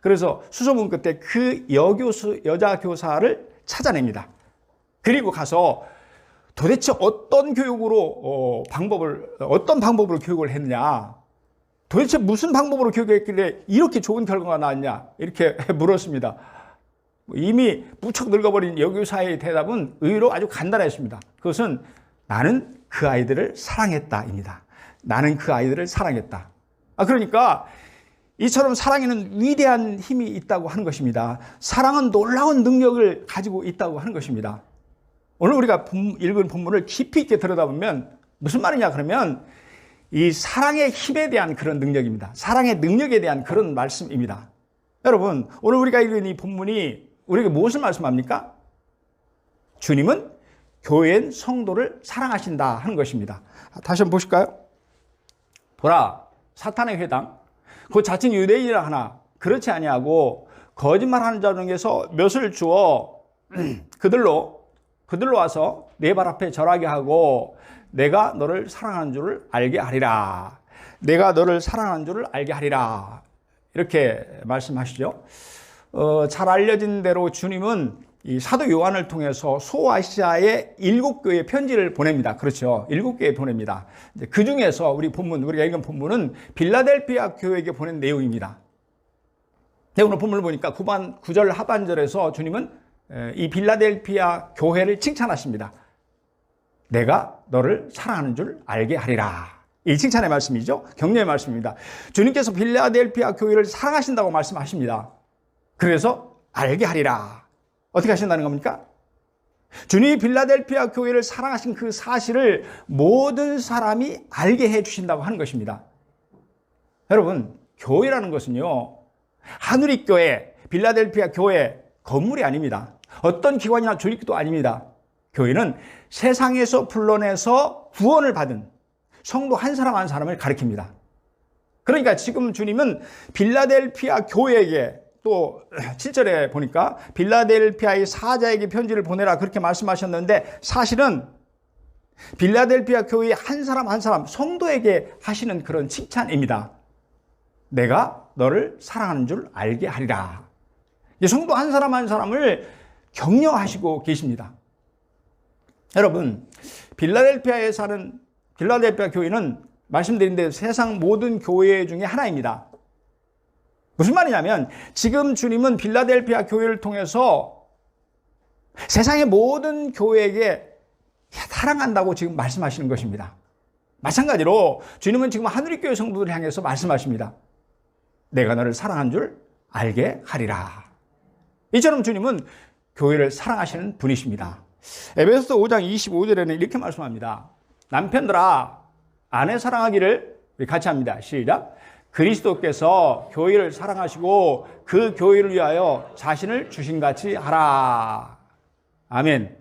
그래서 수소문 끝에 그 여자 교사를 찾아냅니다. 그리고 가서 도대체 어떤 방법으로 교육을 했냐, 도대체 무슨 방법으로 교육했길래 이렇게 좋은 결과가 나왔냐, 이렇게 물었습니다. 이미 무척 늙어버린 여교사의 대답은 의외로 아주 간단했습니다. 그것은 나는 그 아이들을 사랑했다입니다. 나는 그 아이들을 사랑했다. 그러니까 이처럼 사랑에는 위대한 힘이 있다고 하는 것입니다. 사랑은 놀라운 능력을 가지고 있다고 하는 것입니다. 오늘 우리가 읽은 본문을 깊이 있게 들여다보면 무슨 말이냐 그러면 이 사랑의 힘에 대한 그런 능력입니다. 사랑의 능력에 대한 그런 말씀입니다. 여러분, 오늘 우리가 읽은 이 본문이 우리에게 무엇을 말씀합니까? 주님은 교회엔 성도를 사랑하신다 하는 것입니다. 다시 한번 보실까요? 보라, 사탄의 회당, 그 자칭 유대인이라 하나 그렇지 아니하고 거짓말하는 자 중에서 몇을 주어 그들로 와서 내 발 앞에 절하게 하고 내가 너를 사랑하는 줄을 알게 하리라. 내가 너를 사랑하는 줄을 알게 하리라. 이렇게 말씀하시죠. 잘 알려진 대로 주님은 이 사도 요한을 통해서 소아시아의 7교회 편지를 보냅니다. 그렇죠. 7교회 보냅니다. 그 중에서 우리가 읽은 본문은 빌라델피아 교회에게 보낸 내용입니다. 오늘 본문을 보니까 9절 하반절에서 주님은 이 빌라델피아 교회를 칭찬하십니다. 내가 너를 사랑하는 줄 알게 하리라. 이 칭찬의 말씀이죠. 격려의 말씀입니다. 주님께서 빌라델피아 교회를 사랑하신다고 말씀하십니다. 그래서 알게 하리라. 어떻게 하신다는 겁니까? 주님이 빌라델피아 교회를 사랑하신 그 사실을 모든 사람이 알게 해 주신다고 하는 것입니다. 여러분, 교회라는 것은요, 하누리 교회, 빌라델피아 교회, 건물이 아닙니다. 어떤 기관이나 조직도 아닙니다. 교회는 세상에서 불러내서 구원을 받은 성도 한 사람 한 사람을 가리킵니다. 그러니까 지금 주님은 빌라델피아 교회에게 또 7절에 보니까 빌라델피아의 사자에게 편지를 보내라 그렇게 말씀하셨는데 사실은 빌라델피아 교회의 한 사람 한 사람 성도에게 하시는 그런 칭찬입니다. 내가 너를 사랑하는 줄 알게 하리라. 성도 한 사람 한 사람을 격려하시고 계십니다. 여러분, 빌라델피아에 사는 빌라델피아 교회는 말씀드린 대로 세상 모든 교회 중에 하나입니다. 무슨 말이냐면 지금 주님은 빌라델피아 교회를 통해서 세상의 모든 교회에게 사랑한다고 지금 말씀하시는 것입니다. 마찬가지로 주님은 지금 하늘교회 성도들을 향해서 말씀하십니다. 내가 너를 사랑한 줄 알게 하리라. 이처럼 주님은 교회를 사랑하시는 분이십니다. 에베소서 5장 25절에는 이렇게 말씀합니다. 남편들아 아내 사랑하기를 우리 같이 합니다. 시작. 그리스도께서 교회를 사랑하시고 그 교회를 위하여 자신을 주신같이 하라. 아멘.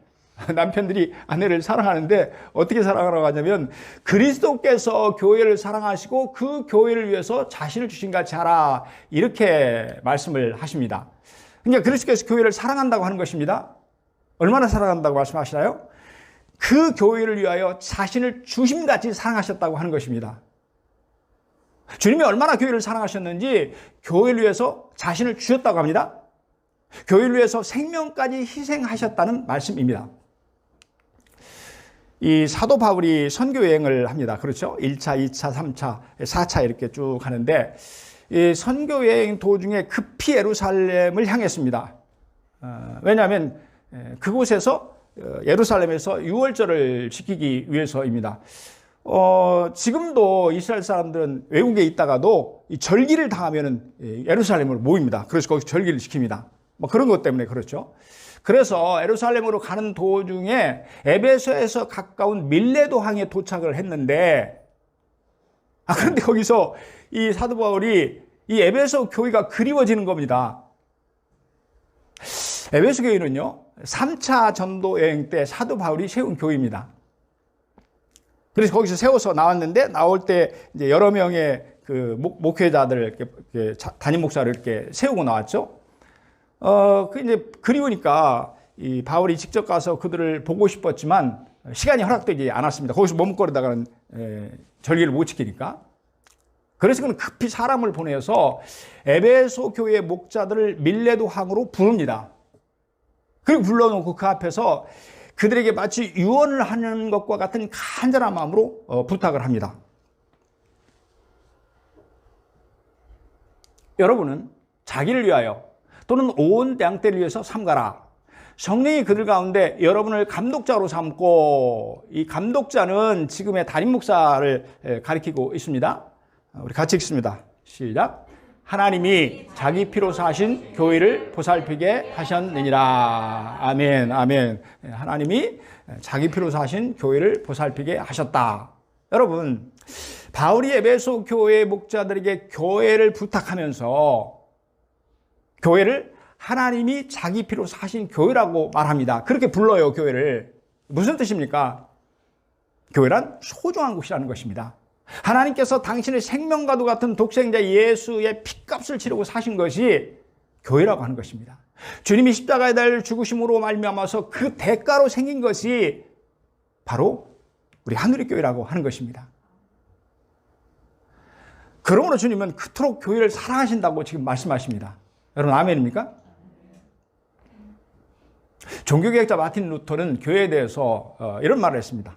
남편들이 아내를 사랑하는데 어떻게 사랑하라고 하냐면 그리스도께서 교회를 사랑하시고 그 교회를 위해서 자신을 주신같이 하라. 이렇게 말씀을 하십니다. 그러니까 그리스도께서 교회를 사랑한다고 하는 것입니다. 얼마나 사랑한다고 말씀하시나요? 그 교회를 위하여 자신을 주심같이 사랑하셨다고 하는 것입니다. 주님이 얼마나 교회를 사랑하셨는지 교회를 위해서 자신을 주셨다고 합니다. 교회를 위해서 생명까지 희생하셨다는 말씀입니다. 이 사도 바울이 선교 여행을 합니다. 그렇죠? 1차, 2차, 3차, 4차 이렇게 쭉 하는데 이 선교 여행 도중에 급히 예루살렘을 향했습니다. 왜냐하면 그곳에서 예루살렘에서 유월절을 지키기 위해서입니다. 지금도 이스라엘 사람들은 외국에 있다가도 이 절기를 당하면은 예루살렘으로 모입니다. 그래서 거기서 절기를 지킵니다. 뭐 그런 것 때문에 그렇죠. 그래서 예루살렘으로 가는 도중에 에베소에서 가까운 밀레도항에 도착을 했는데, 그런데 거기서 이 사도 바울이 이 에베소 교회가 그리워지는 겁니다. 에베소 교회는요, 3차 전도 여행 때 사도 바울이 세운 교회입니다. 그래서 거기서 세워서 나왔는데, 나올 때 이제 여러 명의 그 목회자들, 이렇게 담임 목사를 이렇게 세우고 나왔죠. 이제 그리우니까 이 바울이 직접 가서 그들을 보고 싶었지만 시간이 허락되지 않았습니다. 거기서 머뭇거리다가는 절기를 못 지키니까. 그래서 그는 급히 사람을 보내서 에베소 교회 목자들을 밀레도 항으로 부릅니다. 그리고 불러놓고 그 앞에서 그들에게 마치 유언을 하는 것과 같은 간절한 마음으로 부탁을 합니다. 여러분은 자기를 위하여 또는 온 양떼를 위해서 삼가라. 성령이 그들 가운데 여러분을 감독자로 삼고, 이 감독자는 지금의 담임 목사를 가리키고 있습니다. 우리 같이 읽습니다. 시작. 하나님이 자기 피로 사신 교회를 보살피게 하셨느니라. 아멘, 아멘. 하나님이 자기 피로 사신 교회를 보살피게 하셨다. 여러분, 바울이 에베소 교회 목자들에게 교회를 부탁하면서 교회를 하나님이 자기 피로 사신 교회라고 말합니다. 그렇게 불러요, 교회를. 무슨 뜻입니까? 교회란 소중한 곳이라는 것입니다. 하나님께서 당신의 생명과도 같은 독생자 예수의 핏값을 치르고 사신 것이 교회라고 하는 것입니다. 주님이 십자가에 달려 죽으심으로 말미암아서 그 대가로 생긴 것이 바로 우리 하늘의 교회라고 하는 것입니다. 그러므로 주님은 그토록 교회를 사랑하신다고 지금 말씀하십니다. 여러분, 아멘입니까? 종교개혁자 마틴 루터는 교회에 대해서 이런 말을 했습니다.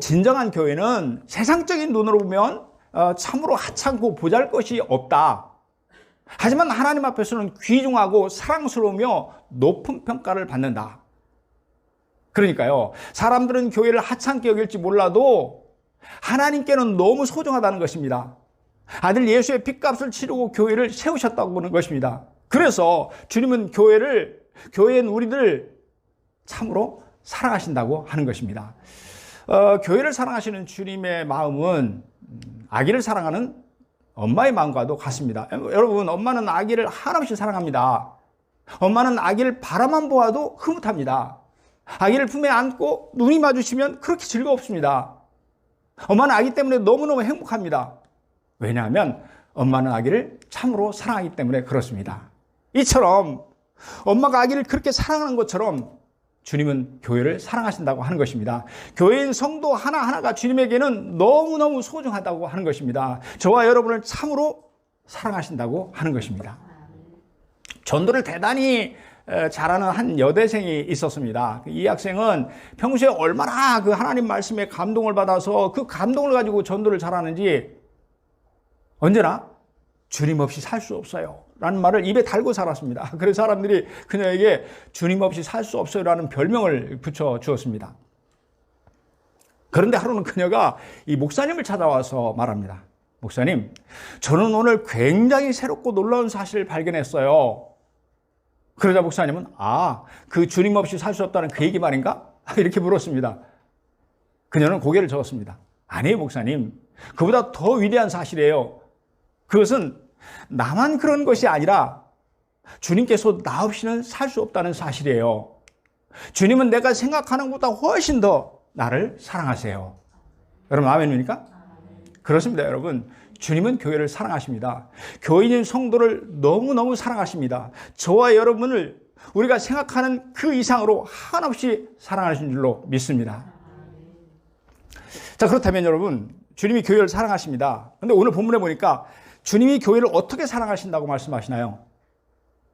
진정한 교회는 세상적인 눈으로 보면 참으로 하찮고 보잘것이 없다. 하지만 하나님 앞에서는 귀중하고 사랑스러우며 높은 평가를 받는다. 그러니까요, 사람들은 교회를 하찮게 여길지 몰라도 하나님께는 너무 소중하다는 것입니다. 아들 예수의 핏값을 치르고 교회를 세우셨다고 보는 것입니다. 그래서 주님은 교회인 우리들 참으로 사랑하신다고 하는 것입니다. 교회를 사랑하시는 주님의 마음은 아기를 사랑하는 엄마의 마음과도 같습니다. 여러분, 엄마는 아기를 한없이 사랑합니다. 엄마는 아기를 바라만 보아도 흐뭇합니다. 아기를 품에 안고 눈이 마주치면 그렇게 즐겁습니다. 엄마는 아기 때문에 너무너무 행복합니다. 왜냐하면 엄마는 아기를 참으로 사랑하기 때문에 그렇습니다. 이처럼 엄마가 아기를 그렇게 사랑하는 것처럼 주님은 교회를 사랑하신다고 하는 것입니다. 교회인 성도 하나하나가 주님에게는 너무너무 소중하다고 하는 것입니다. 저와 여러분을 참으로 사랑하신다고 하는 것입니다. 전도를 대단히 잘하는 한 여대생이 있었습니다. 이 학생은 평소에 얼마나 그 하나님 말씀에 감동을 받아서 그 감동을 가지고 전도를 잘하는지 언제나 주님 없이 살 수 없어요 라는 말을 입에 달고 살았습니다. 그래서 사람들이 그녀에게 주님 없이 살 수 없어요 라는 별명을 붙여 주었습니다. 그런데 하루는 그녀가 이 목사님을 찾아와서 말합니다. 목사님, 저는 오늘 굉장히 새롭고 놀라운 사실을 발견했어요. 그러자 목사님은 그 주님 없이 살 수 없다는 그 얘기 말인가? 이렇게 물었습니다. 그녀는 고개를 저었습니다. 아니에요, 목사님. 그보다 더 위대한 사실이에요. 그것은 나만 그런 것이 아니라 주님께서 나 없이는 살 수 없다는 사실이에요. 주님은 내가 생각하는 것보다 훨씬 더 나를 사랑하세요. 여러분, 아멘입니까? 그렇습니다, 여러분. 주님은 교회를 사랑하십니다. 교인인 성도를 너무너무 사랑하십니다. 저와 여러분을 우리가 생각하는 그 이상으로 한없이 사랑하신 줄로 믿습니다. 자, 그렇다면 여러분, 주님이 교회를 사랑하십니다. 그런데 오늘 본문에 보니까 주님이 교회를 어떻게 사랑하신다고 말씀하시나요?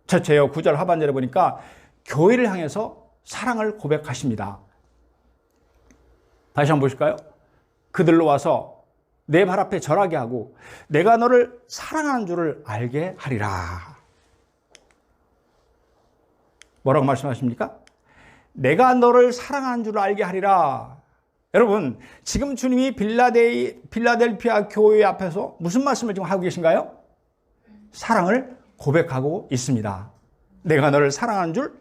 첫째요, 9절 하반절에 보니까 교회를 향해서 사랑을 고백하십니다. 다시 한번 보실까요? 그들로 와서 내 발 앞에 절하게 하고 내가 너를 사랑하는 줄을 알게 하리라. 뭐라고 말씀하십니까? 내가 너를 사랑하는 줄을 알게 하리라. 여러분, 지금 주님이 빌라델피아 교회 앞에서 무슨 말씀을 지금 하고 계신가요? 사랑을 고백하고 있습니다. 내가 너를 사랑하는 줄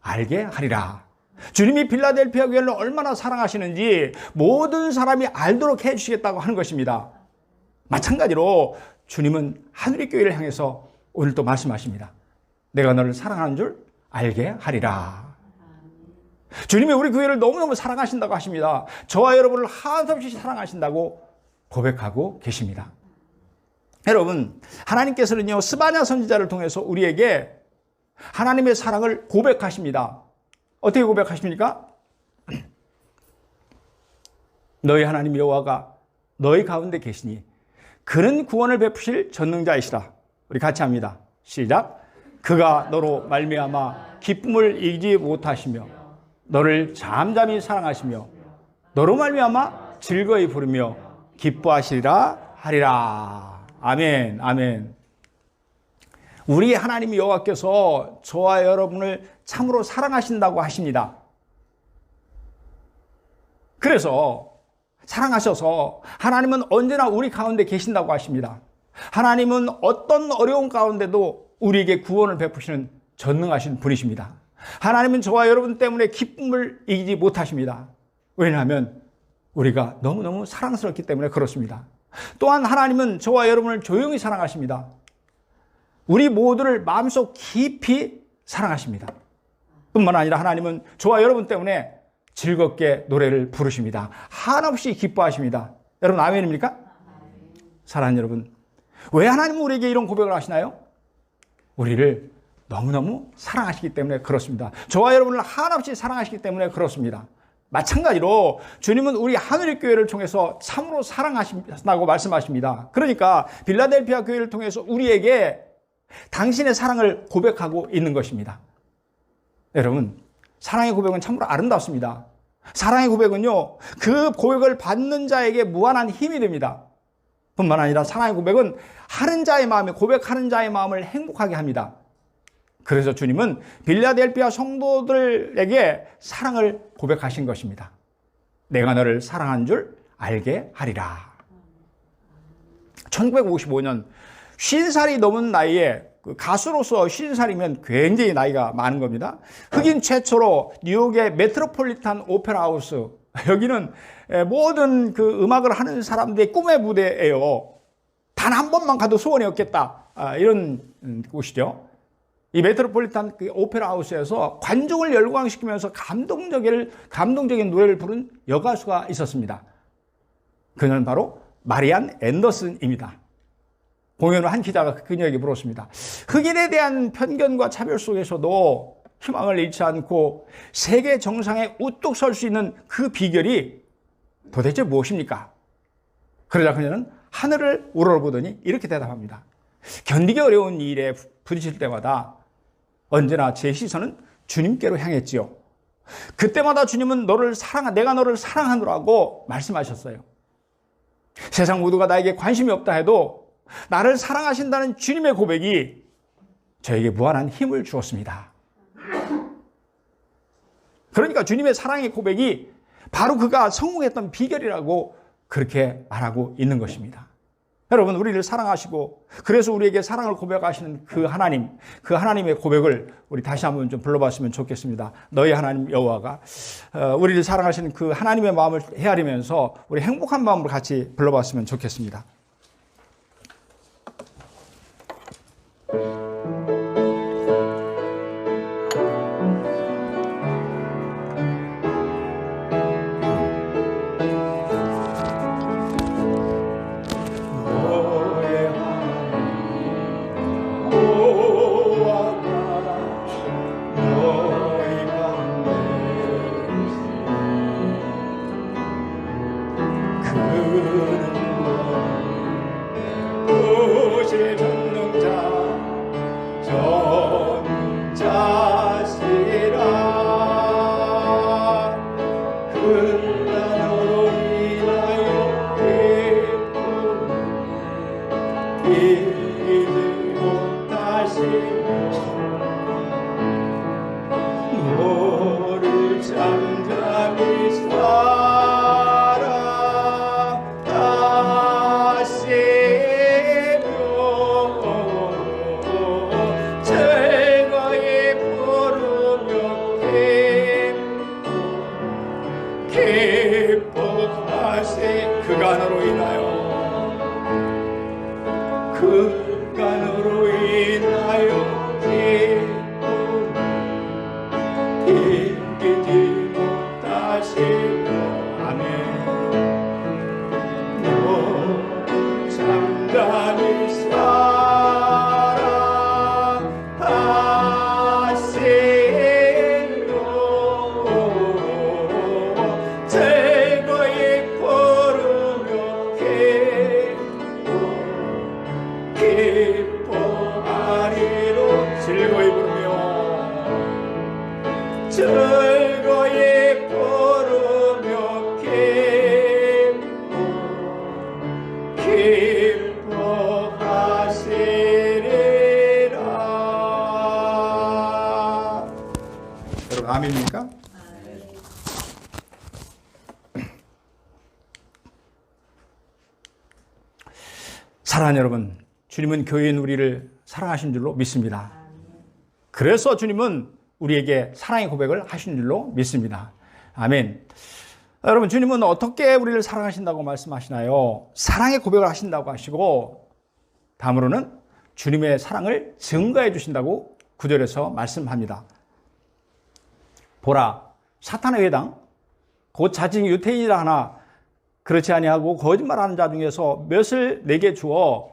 알게 하리라. 주님이 빌라델피아 교회를 얼마나 사랑하시는지 모든 사람이 알도록 해주시겠다고 하는 것입니다. 마찬가지로 주님은 하늘의 교회를 향해서 오늘 또 말씀하십니다. 내가 너를 사랑하는 줄 알게 하리라. 주님이 우리 교회를 너무너무 사랑하신다고 하십니다. 저와 여러분을 한없이 사랑하신다고 고백하고 계십니다. 여러분, 하나님께서는요, 스바냐 선지자를 통해서 우리에게 하나님의 사랑을 고백하십니다. 어떻게 고백하십니까? 너희 하나님 여호와가 너희 가운데 계시니 그는 구원을 베푸실 전능자이시라. 우리 같이 합니다. 시작. 그가 너로 말미암아 기쁨을 이기지 못하시며 너를 잠잠히 사랑하시며 너로 말미암아 즐거이 부르며 기뻐하시리라 하리라. 아멘, 아멘. 우리 하나님 여호와께서 저와 여러분을 참으로 사랑하신다고 하십니다. 그래서 사랑하셔서 하나님은 언제나 우리 가운데 계신다고 하십니다. 하나님은 어떤 어려운 가운데도 우리에게 구원을 베푸시는 전능하신 분이십니다. 하나님은 저와 여러분 때문에 기쁨을 이기지 못하십니다. 왜냐하면 우리가 너무너무 사랑스럽기 때문에 그렇습니다. 또한 하나님은 저와 여러분을 조용히 사랑하십니다. 우리 모두를 마음속 깊이 사랑하십니다. 뿐만 아니라 하나님은 저와 여러분 때문에 즐겁게 노래를 부르십니다. 한없이 기뻐하십니다. 여러분 아멘입니까? 사랑하는 여러분, 왜 하나님은 우리에게 이런 고백을 하시나요? 우리를 너무너무 사랑하시기 때문에 그렇습니다. 저와 여러분을 한없이 사랑하시기 때문에 그렇습니다. 마찬가지로 주님은 우리 하늘의 교회를 통해서 참으로 사랑하신다고 말씀하십니다. 그러니까 빌라델피아 교회를 통해서 우리에게 당신의 사랑을 고백하고 있는 것입니다. 여러분, 사랑의 고백은 참으로 아름답습니다. 사랑의 고백은요, 그 고백을 받는 자에게 무한한 힘이 됩니다. 뿐만 아니라 사랑의 고백은 하는 자의 마음에, 고백하는 자의 마음을 행복하게 합니다. 그래서 주님은 빌라델피아 성도들에게 사랑을 고백하신 것입니다. 내가 너를 사랑한 줄 알게 하리라. 1955년 50살이 넘은 나이에 가수로서 50살이면 굉장히 나이가 많은 겁니다. 흑인 최초로 뉴욕의 메트로폴리탄 오페라 하우스, 여기는 모든 그 음악을 하는 사람들의 꿈의 무대예요. 단 한 번만 가도 소원이 없겠다, 이런 곳이죠. 이 메트로폴리탄 오페라 하우스에서 관중을 열광시키면서 감동적인 노래를 부른 여가수가 있었습니다. 그녀는 바로 마리안 앤더슨입니다. 공연을 한 기자가 그녀에게 물었습니다. 흑인에 대한 편견과 차별 속에서도 희망을 잃지 않고 세계 정상에 우뚝 설 수 있는 그 비결이 도대체 무엇입니까? 그러자 그녀는 하늘을 우러러보더니 이렇게 대답합니다. 견디기 어려운 일에 부딪힐 때마다 언제나 제 시선은 주님께로 향했지요. 그때마다 주님은 내가 너를 사랑하노라고 말씀하셨어요. 세상 모두가 나에게 관심이 없다 해도 나를 사랑하신다는 주님의 고백이 저에게 무한한 힘을 주었습니다. 그러니까 주님의 사랑의 고백이 바로 그가 성공했던 비결이라고 그렇게 말하고 있는 것입니다. 여러분, 우리를 사랑하시고 그래서 우리에게 사랑을 고백하시는 그 하나님의 고백을 우리 다시 한번 좀 불러봤으면 좋겠습니다. 너희 하나님 여호와가 우리를 사랑하시는 그 하나님의 마음을 헤아리면서 우리 행복한 마음으로 같이 불러봤으면 좋겠습니다. 그가 너로 인하여 아멘입니까? 사랑하는 여러분, 주님은 교회인 우리를 사랑하신 줄로 믿습니다. 그래서 주님은 우리에게 사랑의 고백을 하신 줄로 믿습니다. 아멘. 여러분, 주님은 어떻게 우리를 사랑하신다고 말씀하시나요? 사랑의 고백을 하신다고 하시고, 다음으로는 주님의 사랑을 증거해 주신다고 9절에서 말씀합니다. 보라, 사탄의 회당, 곧 자칭 유태인이라 하나 그렇지 아니하고 거짓말하는 자 중에서 몇을 내게 주어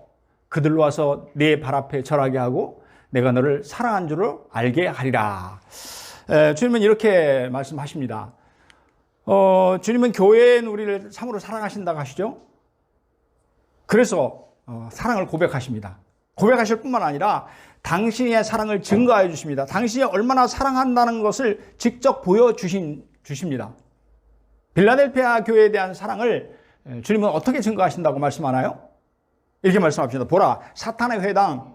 그들로 와서 내 발 앞에 절하게 하고 내가 너를 사랑한 줄을 알게 하리라. 주님은 이렇게 말씀하십니다. 주님은 교회인 우리를 참으로 사랑하신다고 하시죠. 그래서 사랑을 고백하십니다. 고백하실 뿐만 아니라 당신의 사랑을 증거해 주십니다. 당신이 얼마나 사랑한다는 것을 직접 보여주십니다. 빌라델피아 교회에 대한 사랑을 주님은 어떻게 증거하신다고 말씀하나요? 이렇게 말씀합니다. 보라, 사탄의 회당,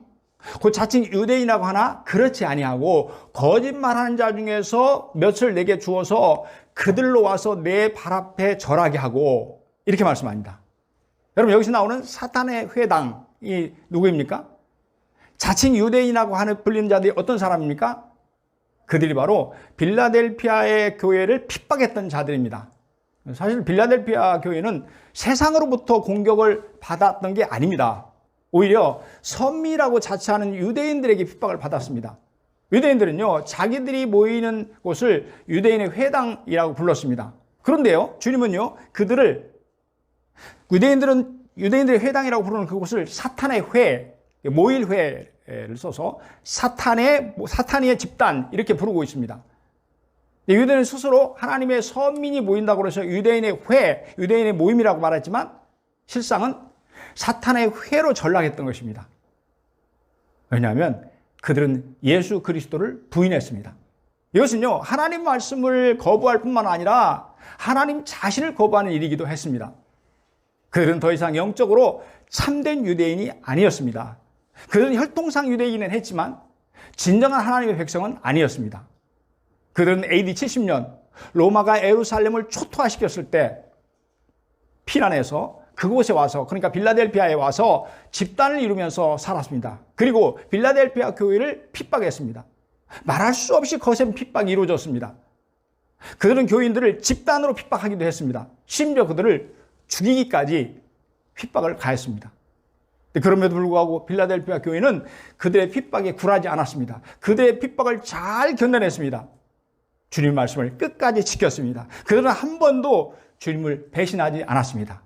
곧 자칭 유대인이라고 하나 그렇지 아니하고 거짓말하는 자 중에서 몇을 내게 주어서 그들로 와서 내 발 앞에 절하게 하고, 이렇게 말씀합니다. 여러분, 여기서 나오는 사탄의 회당이 누구입니까? 자칭 유대인이라고 하는 불리는 자들이 어떤 사람입니까? 그들이 바로 빌라델피아의 교회를 핍박했던 자들입니다. 사실 빌라델피아 교회는 세상으로부터 공격을 받았던 게 아닙니다. 오히려 선미라고 자처하는 유대인들에게 핍박을 받았습니다. 유대인들은요, 자기들이 모이는 곳을 유대인의 회당이라고 불렀습니다. 그런데요, 주님은요, 유대인들의 회당이라고 부르는 그곳을 사탄의 회, 모일회를 써서 사탄의 집단, 이렇게 부르고 있습니다. 유대인은 스스로 하나님의 선민이 모인다고 해서 유대인의 회, 유대인의 모임이라고 말했지만 실상은 사탄의 회로 전락했던 것입니다. 왜냐하면 그들은 예수 그리스도를 부인했습니다. 이것은요, 하나님 말씀을 거부할 뿐만 아니라 하나님 자신을 거부하는 일이기도 했습니다. 그들은 더 이상 영적으로 참된 유대인이 아니었습니다. 그들은 혈통상 유대인은 했지만 진정한 하나님의 백성은 아니었습니다. 그들은 AD 70년 로마가 예루살렘을 초토화시켰을 때 피난해서 그곳에 와서, 그러니까 빌라델피아에 와서 집단을 이루면서 살았습니다. 그리고 빌라델피아 교회를 핍박했습니다. 말할 수 없이 거센 핍박이 이루어졌습니다. 그들은 교인들을 집단으로 핍박하기도 했습니다. 심지어 그들을 죽이기까지 핍박을 가했습니다. 그럼에도 불구하고 빌라델피아 교회는 그들의 핍박에 굴하지 않았습니다. 그들의 핍박을 잘 견뎌냈습니다. 주님의 말씀을 끝까지 지켰습니다. 그들은 한 번도 주님을 배신하지 않았습니다.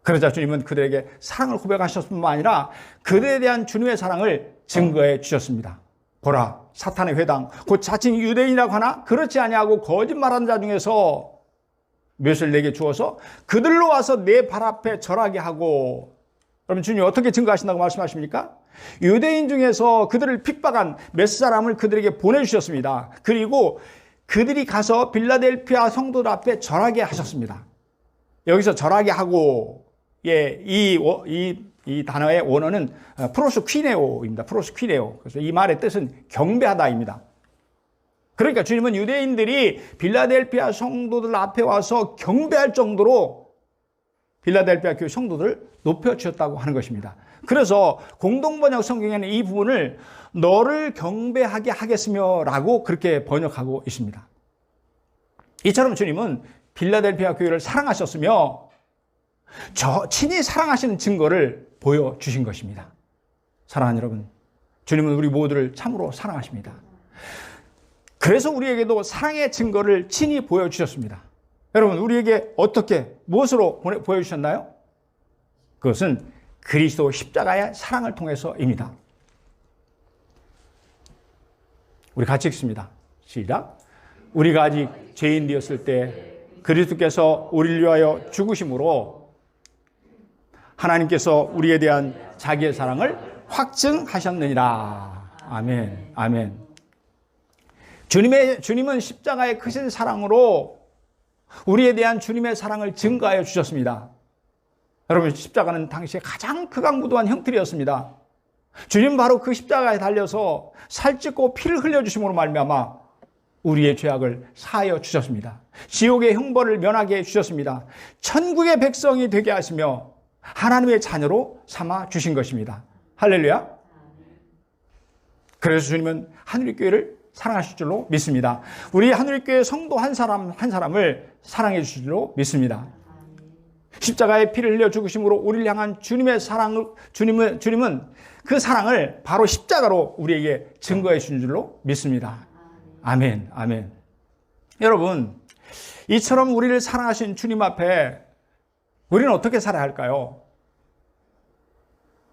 그러자 주님은 그들에게 사랑을 고백하셨을 뿐만 아니라 그들에 대한 주님의 사랑을 증거해 주셨습니다. 보라, 사탄의 회당, 곧 자칭 유대인이라고 하나 그렇지 아니하고 거짓말하는 자 중에서 몇을 내게 주어서 그들로 와서 내 발 앞에 절하게 하고. 그러면 주님이 어떻게 증거하신다고 말씀하십니까? 유대인 중에서 그들을 핍박한 몇 사람을 그들에게 보내주셨습니다. 그리고 그들이 가서 빌라델피아 성도들 앞에 절하게 하셨습니다. 여기서 절하게 하고, 이 단어의 원어는 프로스퀴네오입니다. 프로스퀴네오. 그래서 이 말의 뜻은 경배하다입니다. 그러니까 주님은 유대인들이 빌라델피아 성도들 앞에 와서 경배할 정도로 빌라델피아 교회 성도들을 높여주셨다고 하는 것입니다. 그래서 공동번역 성경에는 이 부분을 너를 경배하게 하겠으며 라고 그렇게 번역하고 있습니다. 이처럼 주님은 빌라델피아 교회를 사랑하셨으며 친히 사랑하시는 증거를 보여주신 것입니다. 사랑하는 여러분, 주님은 우리 모두를 참으로 사랑하십니다. 그래서 우리에게도 사랑의 증거를 친히 보여주셨습니다. 여러분, 우리에게 어떻게, 무엇으로 보여주셨나요? 그것은 그리스도 십자가의 사랑을 통해서입니다. 우리 같이 읽습니다. 시작. 우리가 아직 죄인 되었을 때 그리스도께서 우리를 위하여 죽으심으로 하나님께서 우리에 대한 자기의 사랑을 확증하셨느니라. 아멘. 아멘. 주님은 십자가의 크신 사랑으로 우리에 대한 주님의 사랑을 증거하여 주셨습니다. 여러분, 십자가는 당시에 가장 극악무도한 형틀이었습니다. 주님 바로 그 십자가에 달려서 살ጭ고 피를 흘려주심으로 말미암아 우리의 죄악을 사하여 주셨습니다. 지옥의 형벌을 면하게 해 주셨습니다. 천국의 백성이 되게 하시며 하나님의 자녀로 삼아 주신 것입니다. 할렐루야. 그래서 주님은 하늘교회를 사랑하실 줄로 믿습니다. 우리 하늘교회 성도 한 사람 한 사람을 사랑해 주실 줄로 믿습니다. 십자가의 피를 흘려 죽으심으로 우리를 향한 주님의 사랑을 주님은 그 사랑을 바로 십자가로 우리에게 증거해 주신 줄로 믿습니다. 아멘, 아멘. 여러분, 이처럼 우리를 사랑하신 주님 앞에 우리는 어떻게 살아야 할까요?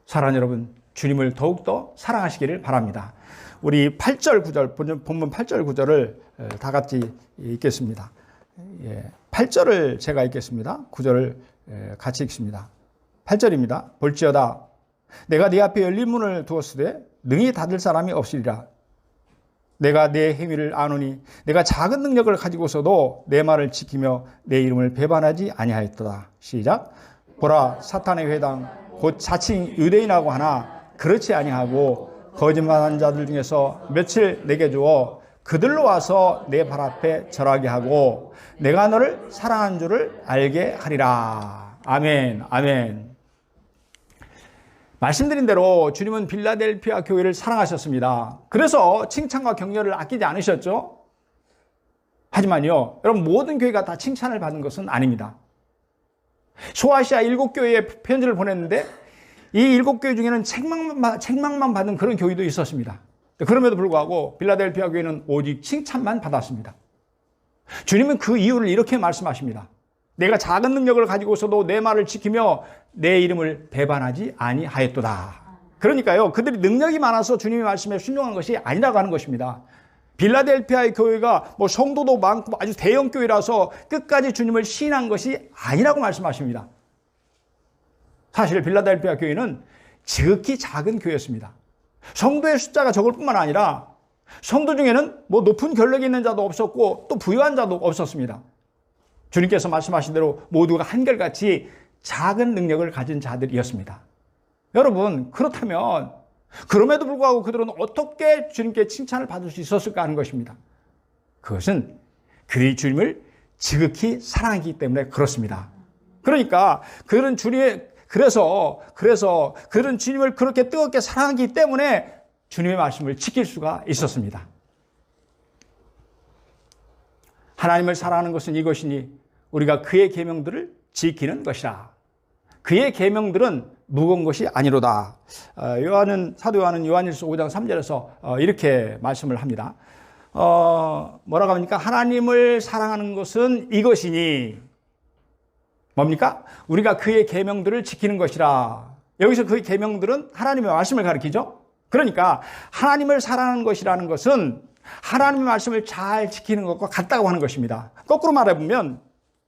사랑하는 여러분, 주님을 더욱더 사랑하시기를 바랍니다. 우리 8절 9절, 본문 8절 9절을 다 같이 읽겠습니다. 8절을 제가 읽겠습니다. 9절을 같이 읽습니다. 8절입니다. 볼지어다 내가 네 앞에 열린 문을 두었으되 능히 닫을 사람이 없으리라. 내가 내 행위를 아노니 내가 작은 능력을 가지고서도 내 말을 지키며 내 이름을 배반하지 아니하였도다. 시작. 보라 사탄의 회당 곧 자칭 유대인이라고 하나 그렇지 아니하고 거짓말하는 자들 중에서 며칠 내게 주어 그들로 와서 내 발 앞에 절하게 하고 내가 너를 사랑한 줄을 알게 하리라. 아멘, 아멘. 말씀드린 대로 주님은 빌라델피아 교회를 사랑하셨습니다. 그래서 칭찬과 격려를 아끼지 않으셨죠? 하지만요, 여러분 모든 교회가 다 칭찬을 받은 것은 아닙니다. 소아시아 7교회에 편지를 보냈는데 이 7교회 중에는 책망만 받은 그런 교회도 있었습니다. 그럼에도 불구하고 빌라델피아 교회는 오직 칭찬만 받았습니다. 주님은 그 이유를 이렇게 말씀하십니다. 내가 작은 능력을 가지고서도 내 말을 지키며 내 이름을 배반하지 아니하였도다. 그러니까요, 그들이 능력이 많아서 주님의 말씀에 순종한 것이 아니라고 하는 것입니다. 빌라델피아의 교회가 성도도 많고 아주 대형 교회라서 끝까지 주님을 시인한 것이 아니라고 말씀하십니다. 사실 빌라델피아 교회는 지극히 작은 교회였습니다. 성도의 숫자가 적을 뿐만 아니라 성도 중에는 높은 권력이 있는 자도 없었고 또 부유한 자도 없었습니다. 주님께서 말씀하신 대로 모두가 한결같이 작은 능력을 가진 자들이었습니다. 여러분, 그렇다면 그럼에도 불구하고 그들은 어떻게 주님께 칭찬을 받을 수 있었을까 하는 것입니다. 그것은 그들이 주님을 지극히 사랑하기 때문에 그렇습니다. 그러니까 그들은 그래서 그들은 주님을 그렇게 뜨겁게 사랑하기 때문에 주님의 말씀을 지킬 수가 있었습니다. 하나님을 사랑하는 것은 이것이니 우리가 그의 계명들을 지키는 것이라. 그의 계명들은 무거운 것이 아니로다. 사도 요한은 요한일서 5장 3절에서 이렇게 말씀을 합니다. 뭐라고 합니까? 하나님을 사랑하는 것은 이것이니 뭡니까? 우리가 그의 계명들을 지키는 것이라. 여기서 그의 계명들은 하나님의 말씀을 가리키죠. 그러니까 하나님을 사랑하는 것이라는 것은 하나님의 말씀을 잘 지키는 것과 같다고 하는 것입니다. 거꾸로 말해보면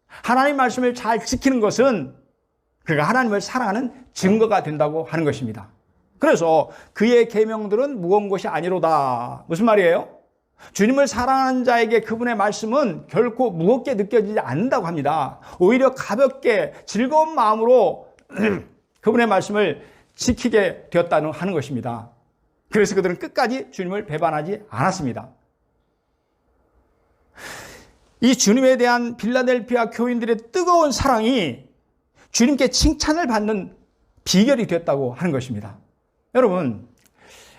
하나님의 말씀을 잘 지키는 것은 그가 하나님을 사랑하는 증거가 된다고 하는 것입니다. 그래서 그의 계명들은 무거운 것이 아니로다. 무슨 말이에요? 주님을 사랑하는 자에게 그분의 말씀은 결코 무겁게 느껴지지 않는다고 합니다. 오히려 가볍게 즐거운 마음으로 그분의 말씀을 지키게 되었다는 하는 것입니다. 그래서 그들은 끝까지 주님을 배반하지 않았습니다. 이 주님에 대한 빌라델피아 교인들의 뜨거운 사랑이 주님께 칭찬을 받는 비결이 됐다고 하는 것입니다. 여러분,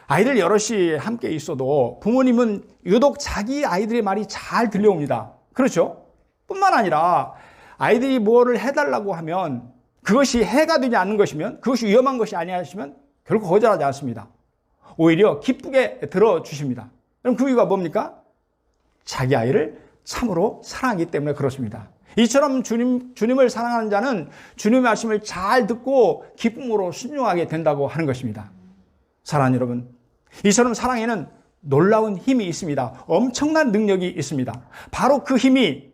아이들 여럿이 함께 있어도 부모님은 유독 자기 아이들의 말이 잘 들려옵니다. 그렇죠? 뿐만 아니라 아이들이 뭐를 해달라고 하면 그것이 해가 되지 않는 것이면, 그것이 위험한 것이 아니하시면 결코 거절하지 않습니다. 오히려 기쁘게 들어주십니다. 그럼 그 이유가 뭡니까? 자기 아이를 참으로 사랑하기 때문에 그렇습니다. 이처럼 주님을 사랑하는 자는 주님의 말씀을 잘 듣고 기쁨으로 순종하게 된다고 하는 것입니다. 사랑하는 여러분, 이처럼 사랑에는 놀라운 힘이 있습니다. 엄청난 능력이 있습니다. 바로 그 힘이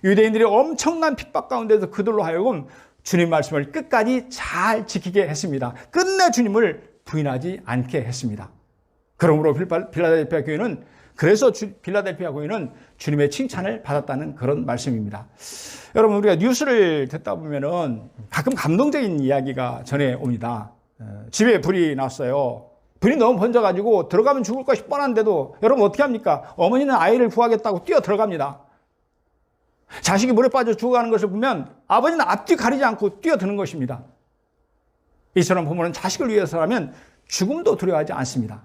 유대인들이 엄청난 핍박 가운데서 그들로 하여금 주님 말씀을 끝까지 잘 지키게 했습니다. 끝내 주님을 부인하지 않게 했습니다. 그러므로 빌라델피아 교회는 빌라델피아 교회는 주님의 칭찬을 받았다는 그런 말씀입니다. 여러분, 우리가 뉴스를 듣다 보면은 가끔 감동적인 이야기가 전해 옵니다. 집에 불이 났어요. 불이 너무 번져가지고 들어가면 죽을 것이 뻔한데도 여러분 어떻게 합니까? 어머니는 아이를 구하겠다고 뛰어 들어갑니다. 자식이 물에 빠져 죽어가는 것을 보면 아버지는 앞뒤 가리지 않고 뛰어드는 것입니다. 이처럼 부모는 자식을 위해서라면 죽음도 두려워하지 않습니다.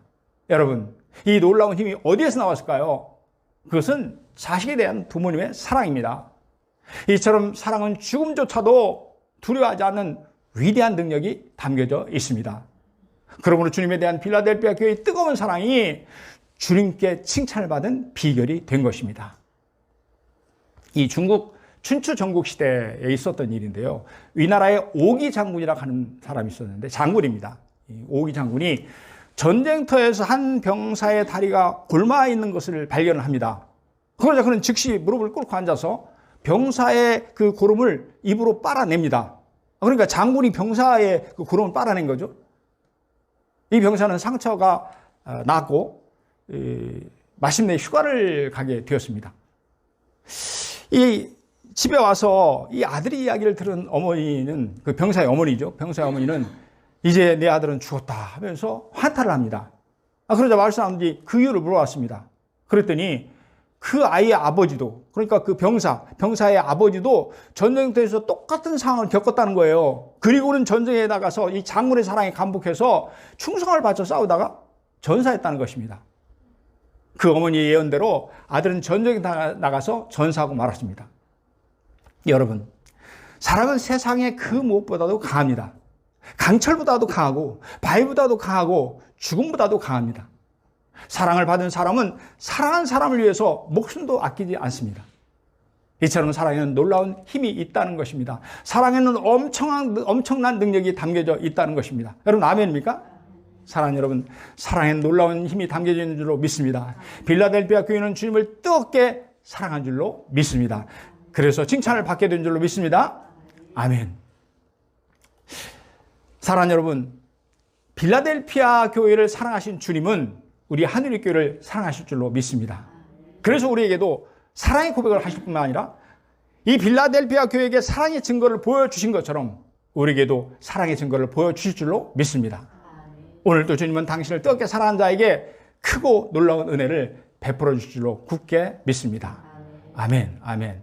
여러분, 이 놀라운 힘이 어디에서 나왔을까요? 그것은 자식에 대한 부모님의 사랑입니다. 이처럼 사랑은 죽음조차도 두려워하지 않는 위대한 능력이 담겨져 있습니다. 그러므로 주님에 대한 필라델피아 교회의 뜨거운 사랑이 주님께 칭찬을 받은 비결이 된 것입니다. 이 중국 춘추 전국 시대에 있었던 일인데요. 위나라의 오기 장군이라고 하는 사람이 있었는데 장군입니다. 이 오기 장군이 전쟁터에서 한 병사의 다리가 곪아 있는 것을 발견을 합니다. 그러자 그는 즉시 무릎을 꿇고 앉아서 병사의 그 고름을 입으로 빨아냅니다. 그러니까 장군이 병사의 그 고름을 빨아낸 거죠. 이 병사는 상처가 났고 마침내 휴가를 가게 되었습니다. 이 집에 와서 이 아들이 이야기를 들은 어머니는, 그 병사의 어머니죠. 병사의 어머니는 이제 내 아들은 죽었다 하면서 환탄을 합니다. 그러자 마을 사람들이 그 이유를 물어봤습니다. 그랬더니 그 아이의 아버지도, 그러니까 그 병사의 아버지도 전쟁터에서 똑같은 상황을 겪었다는 거예요. 그리고는 전쟁에 나가서 이 장군의 사랑에 감복해서 충성을 바쳐 싸우다가 전사했다는 것입니다. 그 어머니의 예언대로 아들은 전쟁에 나가서 전사하고 말았습니다. 여러분, 사랑은 세상의 그 무엇보다도 강합니다. 강철보다도 강하고 바위보다도 강하고 죽음보다도 강합니다. 사랑을 받은 사람은 사랑한 사람을 위해서 목숨도 아끼지 않습니다. 이처럼 사랑에는 놀라운 힘이 있다는 것입니다. 사랑에는 엄청난 능력이 담겨져 있다는 것입니다. 여러분 아멘입니까? 사랑하는 여러분, 사랑에는 놀라운 힘이 담겨져 있는 줄로 믿습니다. 빌라델피아 교회는 주님을 뜨겁게 사랑한 줄로 믿습니다. 그래서 칭찬을 받게 된 줄로 믿습니다. 아멘. 사랑하는 여러분, 빌라델피아 교회를 사랑하신 주님은 우리 하늘의 교회를 사랑하실 줄로 믿습니다. 그래서 우리에게도 사랑의 고백을 하실 뿐만 아니라 이 빌라델피아 교회에게 사랑의 증거를 보여주신 것처럼 우리에게도 사랑의 증거를 보여주실 줄로 믿습니다. 오늘도 주님은 당신을 뜨겁게 사랑한 자에게 크고 놀라운 은혜를 베풀어 주실 줄로 굳게 믿습니다. 아멘, 아멘.